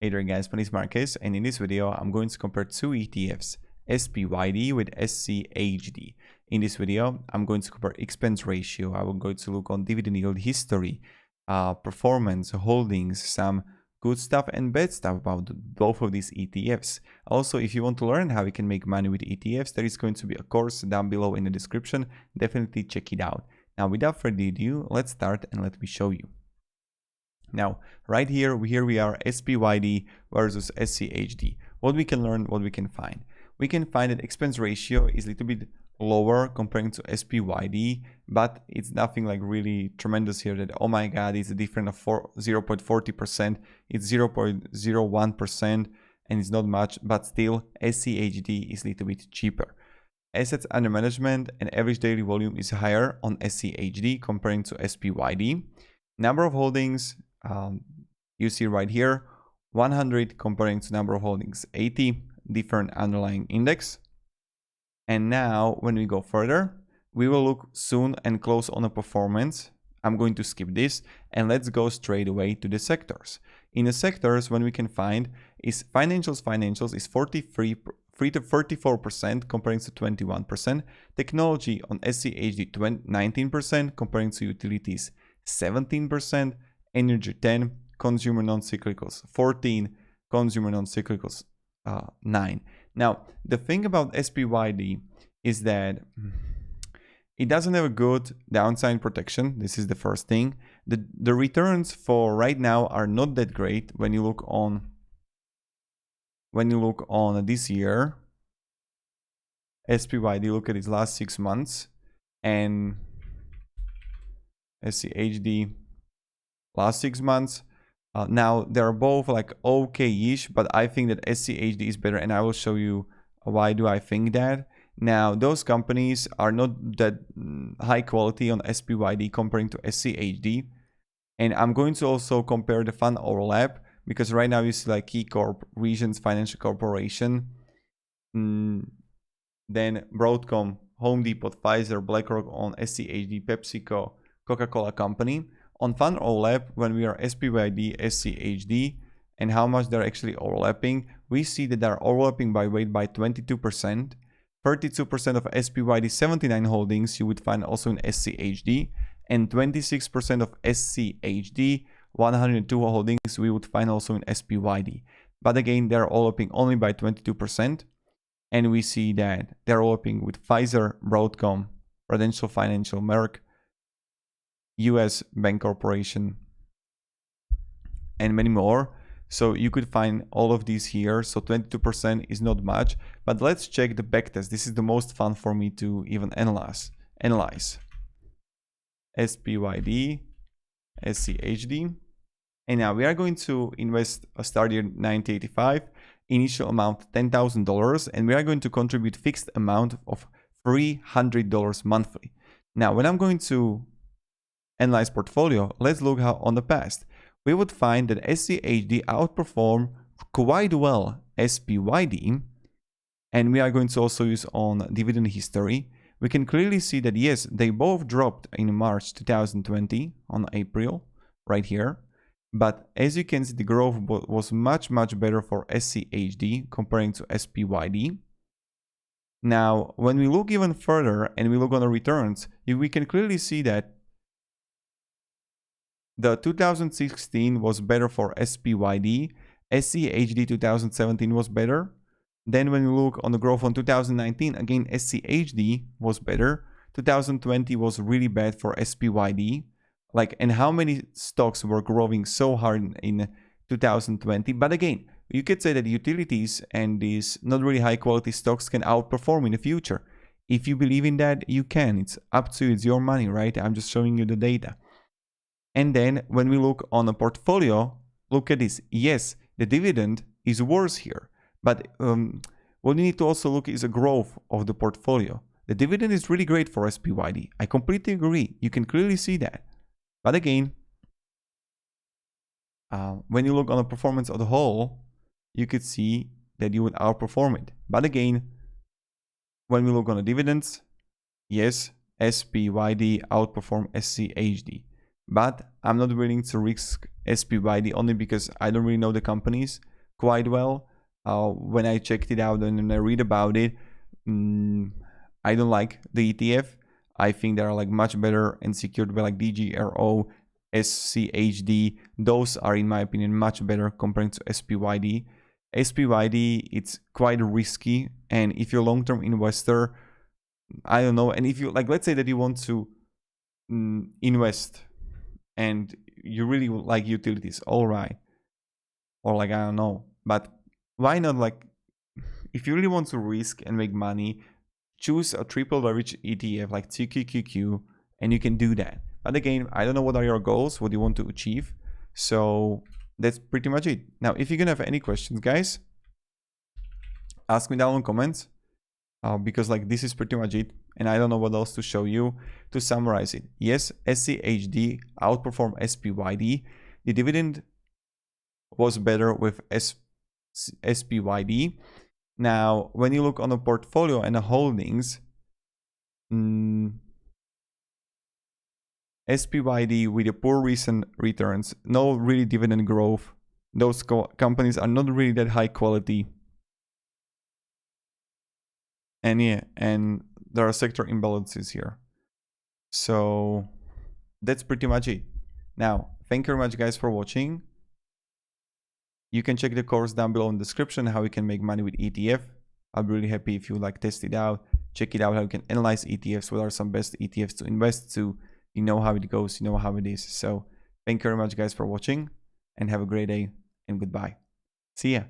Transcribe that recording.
Hey there guys, my name is Marcus, and in this video I'm going to compare two ETFs, SPYD with Schd. In this video I'm going to compare expense ratio. I will go to look on dividend yield history, performance, holdings, some good stuff and bad stuff about both of these ETFs. Also, if you want to learn how you can make money with ETFs, there is going to be a course down below in the description. Definitely check it out. Now without further ado, let's start and let me show you. Now, right here we are SPYD versus Schd. What we can learn, what we can find. We can find that expense ratio is a little bit lower comparing to SPYD, but it's nothing like really tremendous here that, oh my god, it's a difference of 0.40%, it's 0.01%, and it's not much, but still Schd is a little bit cheaper. Assets under management and average daily volume is higher on Schd comparing to SPYD. Number of holdings, you see right here, 100 comparing to number of holdings 80, different underlying index. And now when we go further, we will look soon and close on a performance. I'm going to skip this and let's go straight away to the sectors. In the sectors, when we can find is financials is 34% comparing to 21%, technology on Schd 19% comparing to utilities 17%, energy 10, consumer non-cyclicals 14, consumer non-cyclicals 9. Now the thing about SPYD is that it doesn't have a good downside protection. This is the first thing. The returns for right now are not that great when you look on this year. SPYD, look at its last 6 months, and Schd last 6 months. Now they're both like okay-ish, but I think that Schd is better, and I will show you why do I think that. Now those companies are not that high quality on SPYD comparing to Schd, and I'm going to also compare the fund overlap, because right now you see like Key Corp, Regions Financial Corporation, then Broadcom, Home Depot, Pfizer, BlackRock on Schd, PepsiCo, Coca-Cola Company. On fund overlap, when we are SPYD, Schd, and how much they're actually overlapping, we see that they're overlapping by weight by 22%. 32% of SPYD 79 holdings you would find also in Schd, and 26% of Schd 102 holdings we would find also in SPYD. But again, they're overlapping only by 22%, and we see that they're overlapping with Pfizer, Broadcom, Prudential Financial, Merck, US Bank Corporation, and many more. So you could find all of these here. So 22% is not much, but let's check the backtest. This is the most fun for me to even analyze. SPYD, Schd, and now we are going to invest a start year 1985, initial amount $10,000, and we are going to contribute fixed amount of $300 monthly. Now when I'm going to analyze portfolio, let's look how on the past. We would find that Schd outperformed quite well SPYD, and we are going to also use on dividend history. We can clearly see that yes, they both dropped in March 2020 on April right here, but as you can see, the growth was much better for Schd comparing to SPYD. Now when we look even further and we look on the returns, we can clearly see that the 2016 was better for SPYD, Schd 2017 was better. Then when we look on the growth on 2019, again Schd was better. 2020 was really bad for SPYD. Like, and how many stocks were growing so hard in 2020? But again, you could say that utilities and these not really high quality stocks can outperform in the future. If you believe in that, you can. It's up to you. It's your money, right? I'm just showing you the data. And then when we look on a portfolio, look at this. Yes, the dividend is worse here, but what you need to also look is a growth of the portfolio. The dividend is really great for SPYD. I completely agree. You can clearly see that. But again, when you look on the performance of the whole, you could see that you would outperform it. But again, when we look on the dividends, yes, SPYD outperform Schd. but I'm not willing to risk SPYD only because I don't really know the companies quite well. When I checked it out and when I read about it, I don't like the ETF. I think they are like much better and secured by like DGRO, SCHD. Those are, in my opinion, much better compared to SPYD. SPYD, it's quite risky, and if you're a long-term investor, I don't know. And if you like, let's say that you want to invest and you really like utilities, all right, or like, I don't know, but why not, like, if you really want to risk and make money, choose a triple leverage ETF like TQQQ, and you can do that. But again, I don't know what are your goals, what you want to achieve. So that's pretty much it. Now, if you're gonna have any questions, guys, ask me down in comments, because like this is pretty much it, and I don't know what else to show you. To summarize it, yes, SCHD outperformed SPYD. The dividend was better with SPYD. Now, when you look on a portfolio and the holdings, SPYD with the poor recent returns, no really dividend growth. Those companies are not really that high quality. And yeah, and there are sector imbalances here. So that's pretty much it. Now, thank you very much, guys, for watching. You can check the course down below in the description, how you can make money with ETF. I'll be really happy if you like test it out, check it out, how you can analyze ETFs, what are some best ETFs to invest to. You know how it goes, you know how it is. So thank you very much, guys, for watching, and have a great day, and goodbye. See ya.